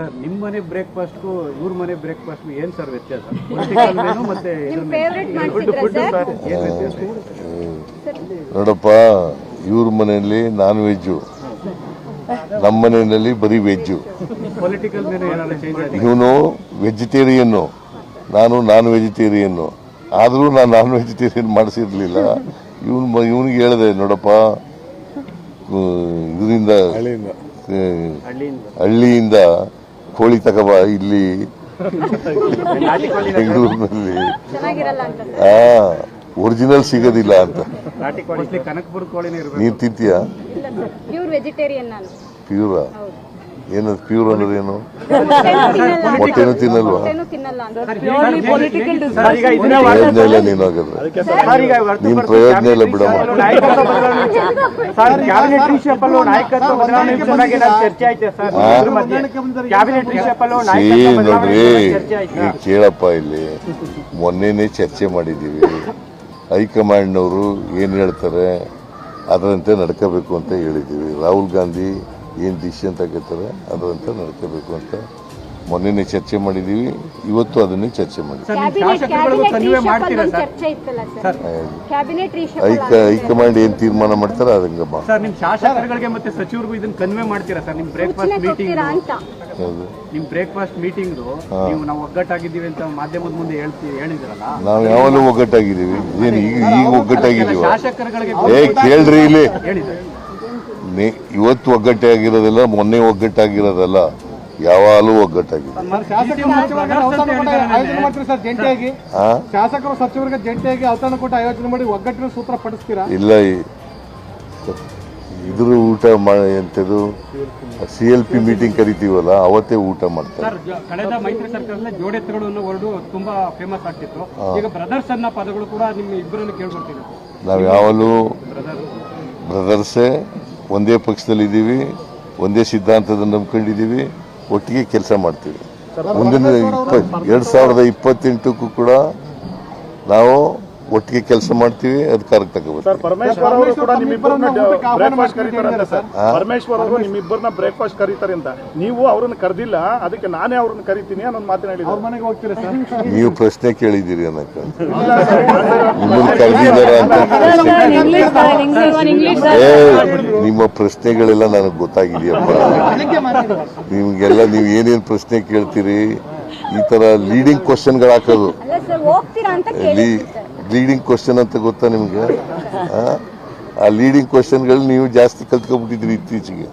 Sir ನಿಮ್ಮ ಮನೆ ಬ್ರೇಕ್ಫಾಸ್ಟ್ಗೂ ಇವ್ರ ಮನೆ ಬ್ರೇಕ್ಫಾಸ್ಟ್ಗೂ ಏನು ಸರ್ ವ್ಯತ್ಯಾಸ? ಪೊಲಿಟಿಕಲ್ ಮೆನು ಮತ್ತೆ ನೋಡಪ್ಪ, ಇವ್ರ ಮನೆಯಲ್ಲಿ ನಾನ್ ವೆಜ್ಜು, ನಮ್ಮ ಮನೆಯಲ್ಲಿ ಬರೀ ವೆಜ್ಜು. ಪೊಲಿಟಿಕಲ್ ಮೆನು ಏನಾದ್ರು ಚೇಂಜ್ ಆಗಿದೆ? ಇವನು ವೆಜಿಟೇರಿಯನ್ನು, ನಾನು ನಾನ್ ವೆಜಿಟೇರಿಯನ್ನು. ಆದರೂ ನಾನು ನಾನ್ ವೆಜಿಟೇರಿಯನ್ ಮಾಡಿಸಿರ್ಲಿಲ್ಲ. ಇವನಿಗೆ ಹೇಳಿದೆ, ನೋಡಪ್ಪ, ಇದರಿಂದ ಹಳ್ಳಿಯಿಂದ ಕೋಳಿ ತಗೋಬ, ಇಲ್ಲಿ ಬೆಂಗಳೂರಿನಲ್ಲಿ ಒರಿಜಿನಲ್ ಸಿಗೋದಿಲ್ಲ ಅಂತ. ನೀನ್ ತಿಂತೀಯಾ? ಪ್ಯೂರಾ? ಏನದು ಪ್ಯೂರ್ ಅಂದ್ರೆ ಏನು? ಮೊಟ್ಟೆನೂ ತಿನ್ನಲ್ವಾ? ಪ್ರಯೋಜನ ಇಲ್ಲ ನೀನು ಹಾಗಾದ್ರೆ. ನೀನ್ ಪ್ರಯೋಜನ ಇಲ್ಲ ಬಿಡಮ್ಮ. ನೋಡ್ರಿ, ನೀವು ಕೇಳಪ್ಪ, ಇಲ್ಲಿ ಮೊನ್ನೆನೆ ಚರ್ಚೆ ಮಾಡಿದ್ದೀವಿ. ಹೈಕಮಾಂಡ್ನವರು ಏನು ಹೇಳ್ತಾರೆ ಅದರಂತೆ ನಡ್ಕೋಬೇಕು ಅಂತ ಹೇಳಿದ್ದೀವಿ. ರಾಹುಲ್ ಗಾಂಧಿ ಏನು ಡಿಸಿಷನ್ ತಗೋತಾರೆ ಅದರಂತೆ ನಡ್ಕೋಬೇಕು ಅಂತ ಮೊನ್ನೆ ಚರ್ಚೆ ಮಾಡಿದ್ದೀವಿ. ಇವತ್ತು ಅದನ್ನೇ ಚರ್ಚೆ ಮಾಡಿದ್ದೀವಿ. ಹೈಕಮಾಂಡ್ ಏನು ತೀರ್ಮಾನ ಮಾಡ್ತಾರೆ ಅದಂಗಮ್ಮ. ನಿಮ್ಮ ಶಾಸಕರುಗಳಿಗೆ ಮತ್ತೆ ಸಚಿವರಿಗೂ ಇದನ್ನ ಕನ್ವೆ ಮಾಡ್ತೀರಾ ಸರ್? ನಿಮ್ಮ ಬ್ರೇಕ್ಫಾಸ್ಟ್ ಮೀಟಿಂಗ್, ನಿಮ್ಮ ಬ್ರೇಕ್ಫಾಸ್ಟ್ ಮೀಟಿಂಗ್ ನೀವು ನಾವು ಒಗ್ಗಟ್ಟಾಗಿದ್ದೀವಿ ಅಂತ ಮಾಧ್ಯಮದ ಮುಂದೆ ಹೇಳಿದ್ರಲ್ಲ, ನಾವು ಯಾವಾಗಲೂ ಒಗ್ಗಟ್ಟಾಗಿದ್ದೀವಿ. ಏನು ಈಗ ಒಗ್ಗಟ್ಟಾಗಿದ್ದೀವಿ? ಶಾಸಕರುಗಳಿಗೆ ಕೇಳ್ರಿ, ಇಲ್ಲಿ ಹೇಳಿದ್ದಾರೆ ಇವತ್ತು ಒಗ್ಗಟ್ಟಾಗಿರೋದಿಲ್ಲ, ಮೊನ್ನೆ ಒಗ್ಗಟ್ಟಾಗಿರೋದಲ್ಲ, ಯಾವಾಗಲೂ ಒಗ್ಗಟ್ಟಾಗಿದೆ. ಶಾಸಕರು ಸಚಿವರಿಗೆ ಜಂಟಿಯಾಗಿ ಔತಣ ಕೂಟ ಆಯೋಜನೆ ಮಾಡಿ ಒಗ್ಗಟ್ಟಿನ ಸೂತ್ರ ಪಡಿಸ್ತೀರಾ? ಇಲ್ಲ, ಇದ್ರ ಊಟ ಎಂತದು CLP ಮೀಟಿಂಗ್ ಕರಿತೀವಲ್ಲ, ಅವತ್ತೇ ಊಟ ಮಾಡ್ತಾರೆ. ಕಳೆದ ಮೈತ್ರಿ ಸರ್ಕಾರದಲ್ಲಿ ಜೋಡೆತ್ತುಗಳು ಅನ್ನೋ ವರ್ಡು ತುಂಬಾ ಫೇಮಸ್ ಆಗ್ತಿತ್ತು. ಈಗ ಬ್ರದರ್ಸ್ ಅನ್ನೋ ಪದಗಳು ಕೂಡ ನಿಮ್ಮ ಇಬ್ಬರನ್ನು ಕೇಳ್ಕೊಡ್ತೀವಿ. ನಾವು ಯಾವಾಗಲೂ ಬ್ರದರ್ಸೇ, ಒಂದೇ ಪಕ್ಷದಲ್ಲಿದ್ದೀವಿ, ಒಂದೇ ಸಿದ್ಧಾಂತದ ನಂಬ್ಕೊಂಡಿದ್ದೀವಿ, ಒಟ್ಟಿಗೆ ಕೆಲಸ ಮಾಡ್ತೀವಿ. ಮುಂದಿನ 2028ಕ್ಕೂ ಕೂಡ ನಾವು ಒಟ್ಟಿಗೆ ಕೆಲಸ ಮಾಡ್ತೀವಿ, ಅಧಿಕಾರಕ್ಕೆ ತಗೋಬೇಕು. ಪರಮೇಶ್ವರ್ ಅವರು ಕೂಡ ನಿಮ್ಮಿಬ್ಬರನ್ನ ಬ್ರೇಕ್ಫಾಸ್ಟ್ ಕರೀತಾರೆ ಸರ್. ಪರಮೇಶ್ವರ್ ಅವರು ನಿಮ್ಮಿಬ್ಬರನ್ನ ಬ್ರೇಕ್ಫಾಸ್ಟ್ ಕರೀತಾರೆ ಅಂತ ನೀವು ಅವ್ರನ್ನ ಕರೆದಿಲ್ಲ, ಅದಕ್ಕೆ ನಾನೇ ಅವ್ರನ್ನ ಕರಿತೀನಿ ಅನ್ನೊಂದು ಮಾತನಾಡಿದ್ರು. ಅವ್ರ ಮನೆಗೆ ಹೋಗ್ತೀರಾ ಸರ್? ನೀವು ಪ್ರಶ್ನೆ ಕೇಳಿದ್ದೀರಿ ಅನ್ನಕ್ಕೆ ನಿಮ್ಮನ್ನು ಕರೆದಿದ್ದಾರ ಅಂತ. ನಿಮ್ಮ ಪ್ರಶ್ನೆಗಳೆಲ್ಲ ನನಗೆ ಗೊತ್ತಾಗಿದೆಯಪ್ಪ. ನಿಮ್ಗೆಲ್ಲ ನೀವು ಏನೇನು ಪ್ರಶ್ನೆ ಕೇಳ್ತೀರಿ, ಈ ತರ ಲೀಡಿಂಗ್ ಕ್ವಶನ್ಗಳು ಹಾಕೋದು. ಲೀಡಿಂಗ್ ಕ್ವಶನ್ ಅಂತ ಗೊತ್ತಾ ನಿಮ್ಗೆ? ಆ ಲೀಡಿಂಗ್ ಕ್ವಶನ್ಗಳು ನೀವು ಜಾಸ್ತಿ ಕಲ್ತ್ಕೊಂಡ್ಬಿಟ್ಟಿದ್ರಿ ಇತ್ತೀಚೆಗೆ.